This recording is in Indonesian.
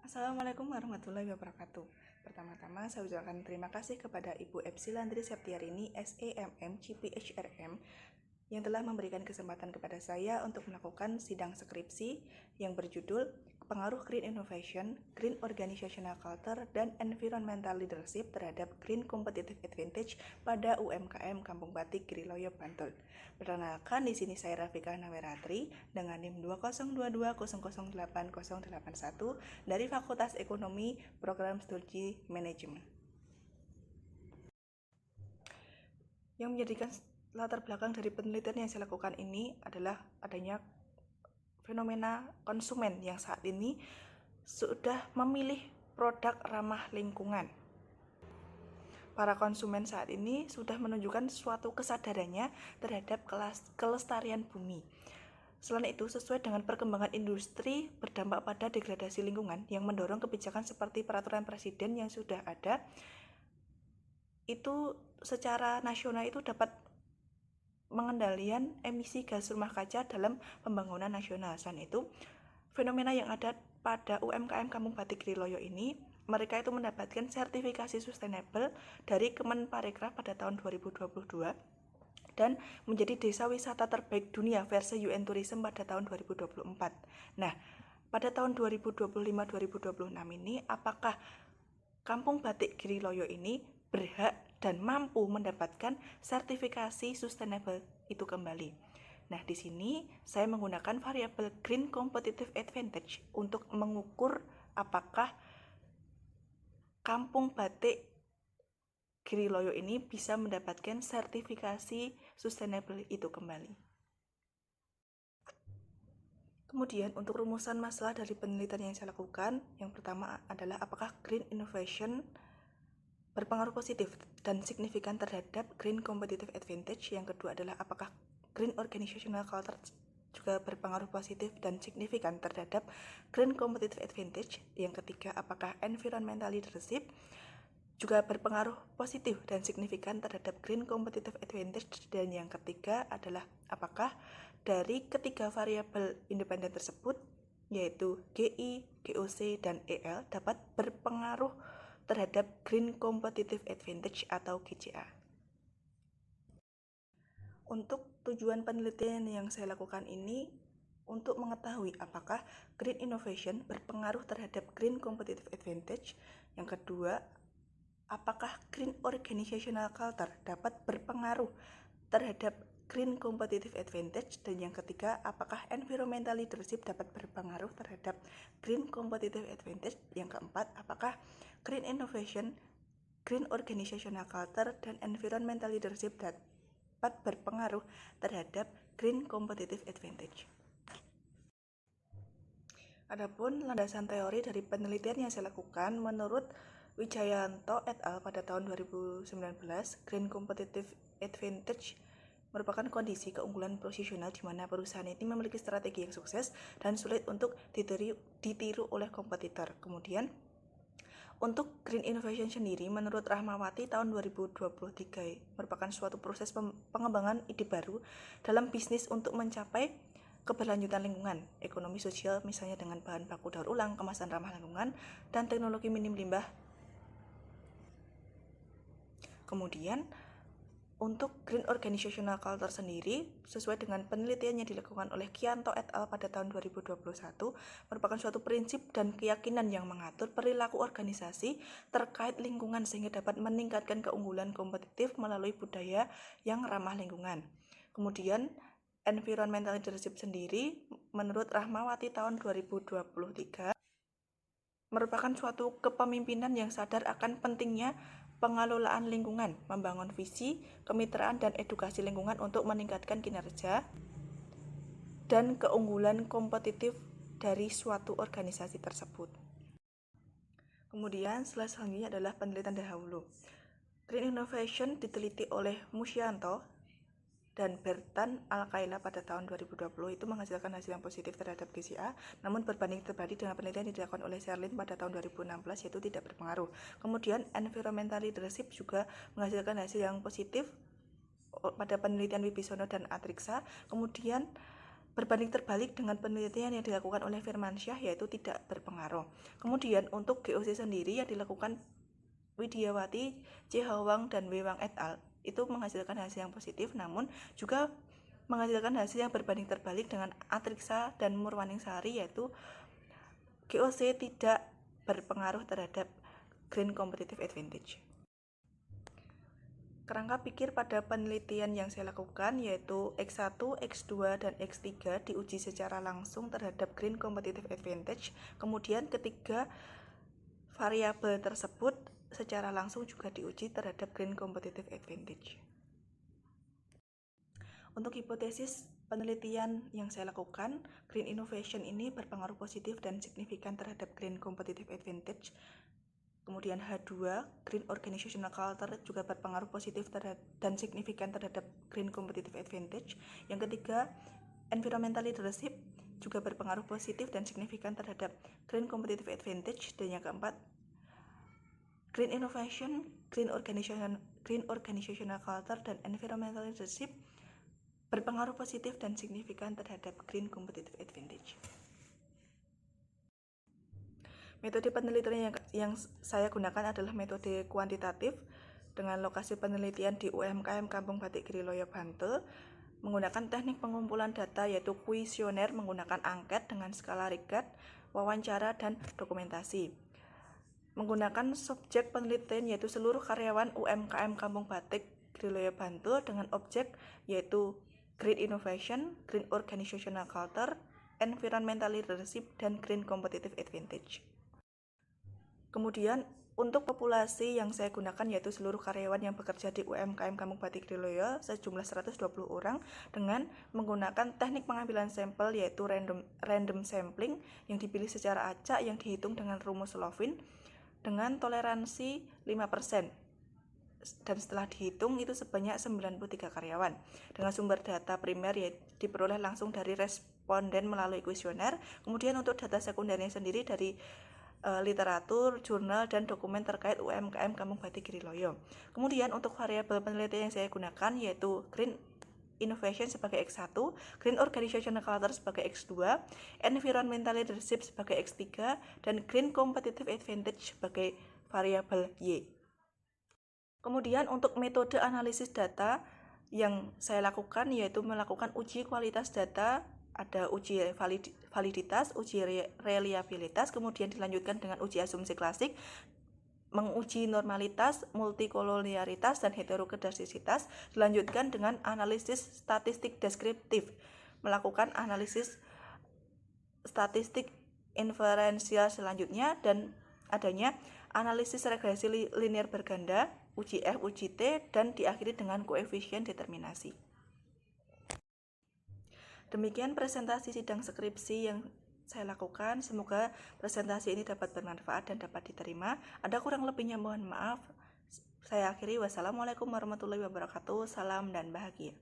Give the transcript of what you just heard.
Assalamualaikum warahmatullahi wabarakatuh. Pertama-tama saya ucapkan terima kasih kepada Ibu Epsilandri Septiarini, SEMM, CPHRM, yang telah memberikan kesempatan kepada saya untuk melakukan sidang skripsi yang berjudul Pengaruh Green Innovation, Green Organizational Culture, dan Environmental Leadership terhadap Green Competitive Advantage pada UMKM Kampung Batik Giriloyo, Bantul. Perkenalkan, di sini saya Rafika Naweratri dengan NIM 20200088081 dari Fakultas Ekonomi Program Studi Manajemen. Yang menjadikan latar belakang dari penelitian yang saya lakukan ini adalah adanya fenomena konsumen yang saat ini sudah memilih produk ramah lingkungan. Para konsumen saat ini sudah menunjukkan suatu kesadarannya terhadap kelestarian bumi. Selain itu, sesuai dengan perkembangan industri berdampak pada degradasi lingkungan yang mendorong kebijakan seperti peraturan presiden yang sudah ada, itu secara nasional itu dapat mengendalikan emisi gas rumah kaca dalam pembangunan nasional. Selain itu, fenomena yang ada pada UMKM Kampung Batik Giriloyo ini, mereka itu mendapatkan sertifikasi sustainable dari Kemenparekraf pada tahun 2022 dan menjadi desa wisata terbaik dunia versi UN Tourism pada tahun 2024. Nah, pada tahun 2025-2026 ini, apakah Kampung Batik Giriloyo ini berhak dan mampu mendapatkan sertifikasi sustainable itu kembali? Nah, di sini saya menggunakan variabel Green Competitive Advantage untuk mengukur apakah Kampung Batik Giriloyo ini bisa mendapatkan sertifikasi sustainable itu kembali. Kemudian untuk rumusan masalah dari penelitian yang saya lakukan, yang pertama adalah apakah Green Innovation berpengaruh positif dan signifikan terhadap Green Competitive Advantage. Yang kedua adalah apakah Green Organizational Culture juga berpengaruh positif dan signifikan terhadap Green Competitive Advantage. Yang ketiga, apakah Environmental Leadership juga berpengaruh positif dan signifikan terhadap Green Competitive Advantage. Dan yang ketiga adalah apakah dari ketiga variabel independen tersebut, yaitu GI, GOC, dan EL dapat berpengaruh terhadap Green Competitive Advantage atau GCA. Untuk tujuan penelitian yang saya lakukan ini untuk mengetahui apakah Green Innovation berpengaruh terhadap Green Competitive Advantage. Yang kedua, apakah Green Organizational Culture dapat berpengaruh terhadap Green Competitive Advantage. Dan yang ketiga, apakah Environmental Leadership dapat berpengaruh terhadap Green Competitive Advantage. Yang keempat, apakah Green Innovation, Green Organizational Culture, dan Environmental Leadership dapat berpengaruh terhadap Green Competitive Advantage. Adapun landasan teori dari penelitian yang saya lakukan, menurut Wijayanto et al. Pada tahun 2019, Green Competitive Advantage merupakan kondisi keunggulan posisional di mana perusahaan ini memiliki strategi yang sukses dan sulit untuk ditiru oleh kompetitor. Kemudian, untuk Green Innovation sendiri, menurut Rahmawati tahun 2023 merupakan suatu proses pengembangan ide baru dalam bisnis untuk mencapai keberlanjutan lingkungan, ekonomi sosial, misalnya dengan bahan baku daur ulang, kemasan ramah lingkungan, dan teknologi minim limbah. Kemudian, untuk Green Organizational Culture sendiri, sesuai dengan penelitian yang dilakukan oleh Kianto et al. Pada tahun 2021, merupakan suatu prinsip dan keyakinan yang mengatur perilaku organisasi terkait lingkungan sehingga dapat meningkatkan keunggulan kompetitif melalui budaya yang ramah lingkungan. Kemudian, Environmental Leadership sendiri, menurut Rahmawati tahun 2023, merupakan suatu kepemimpinan yang sadar akan pentingnya pengelolaan lingkungan, membangun visi, kemitraan, dan edukasi lingkungan untuk meningkatkan kinerja dan keunggulan kompetitif dari suatu organisasi tersebut. Kemudian, selanjutnya adalah penelitian dahulu. Green Innovation diteliti oleh Musyanto dan Bertan Alkaila pada tahun 2020 itu menghasilkan hasil yang positif terhadap GCA, namun berbanding terbalik dengan penelitian yang dilakukan oleh Sherlin pada tahun 2016, yaitu tidak berpengaruh. Kemudian Environmental Leadership juga menghasilkan hasil yang positif pada penelitian Wibisono dan Atriksa. Kemudian berbanding terbalik dengan penelitian yang dilakukan oleh Firmansyah, yaitu tidak berpengaruh. Kemudian untuk GOC sendiri yang dilakukan Widiawati, C. Hawang, dan W. Wang et al. itu menghasilkan hasil yang positif, namun juga menghasilkan hasil yang berbanding terbalik dengan Atriksa dan Murwaningsari, yaitu GOC tidak berpengaruh terhadap Green Competitive Advantage. Kerangka pikir pada penelitian yang saya lakukan yaitu X1, X2, dan X3 diuji secara langsung terhadap Green Competitive Advantage. Kemudian ketiga variabel tersebut secara langsung juga diuji terhadap Green Competitive Advantage. Untuk hipotesis penelitian yang saya lakukan, Green Innovation ini berpengaruh positif dan signifikan terhadap Green Competitive Advantage. Kemudian H2, Green Organizational Culture juga berpengaruh positif dan signifikan terhadap Green Competitive Advantage. Yang ketiga, Environmental Leadership juga berpengaruh positif dan signifikan terhadap Green Competitive Advantage. Dan yang keempat, Green Innovation, Green Organizational Culture, dan Environmental Leadership berpengaruh positif dan signifikan terhadap Green Competitive Advantage. Metode penelitian yang saya gunakan adalah metode kuantitatif dengan lokasi penelitian di UMKM Kampung Batik Giriloyo, Bantul, menggunakan teknik pengumpulan data yaitu kuesioner menggunakan angket dengan skala Rigat, wawancara, dan dokumentasi. Menggunakan subjek penelitian yaitu seluruh karyawan UMKM Kampung Batik Giriloyo, Bantul dengan objek yaitu Green Innovation, Green Organizational Culture, Environmental Leadership, dan Green Competitive Advantage. Kemudian untuk populasi yang saya gunakan yaitu seluruh karyawan yang bekerja di UMKM Kampung Batik Giriloyo sejumlah 120 orang dengan menggunakan teknik pengambilan sampel yaitu random sampling yang dipilih secara acak yang dihitung dengan rumus Lovin dengan toleransi 5%. Dan setelah dihitung itu sebanyak 93 karyawan dengan sumber data primer yaitu diperoleh langsung dari responden melalui kuesioner. Kemudian untuk data sekundernya sendiri dari literatur, jurnal, dan dokumen terkait UMKM Kampung Batik Giriloyo. Kemudian untuk variabel penelitian yang saya gunakan yaitu Green Innovation sebagai X1, Green Organizational Culture sebagai X2, Environmental Leadership sebagai X3, dan Green Competitive Advantage sebagai variabel Y. Kemudian untuk metode analisis data yang saya lakukan yaitu melakukan uji kualitas data, ada uji validitas, uji reliabilitas, kemudian dilanjutkan dengan uji asumsi klasik, menguji normalitas, multikolonialitas, dan heterokedasitas, dilanjutkan dengan analisis statistik deskriptif, melakukan analisis statistik inferensial selanjutnya, dan adanya analisis regresi linear berganda, uji F, uji T, dan diakhiri dengan koefisien determinasi. Demikian presentasi sidang skripsi yang saya lakukan. Semoga presentasi ini dapat bermanfaat dan dapat diterima. Ada kurang lebihnya mohon maaf. Saya akhiri. Wassalamualaikum warahmatullahi wabarakatuh. Salam dan bahagia.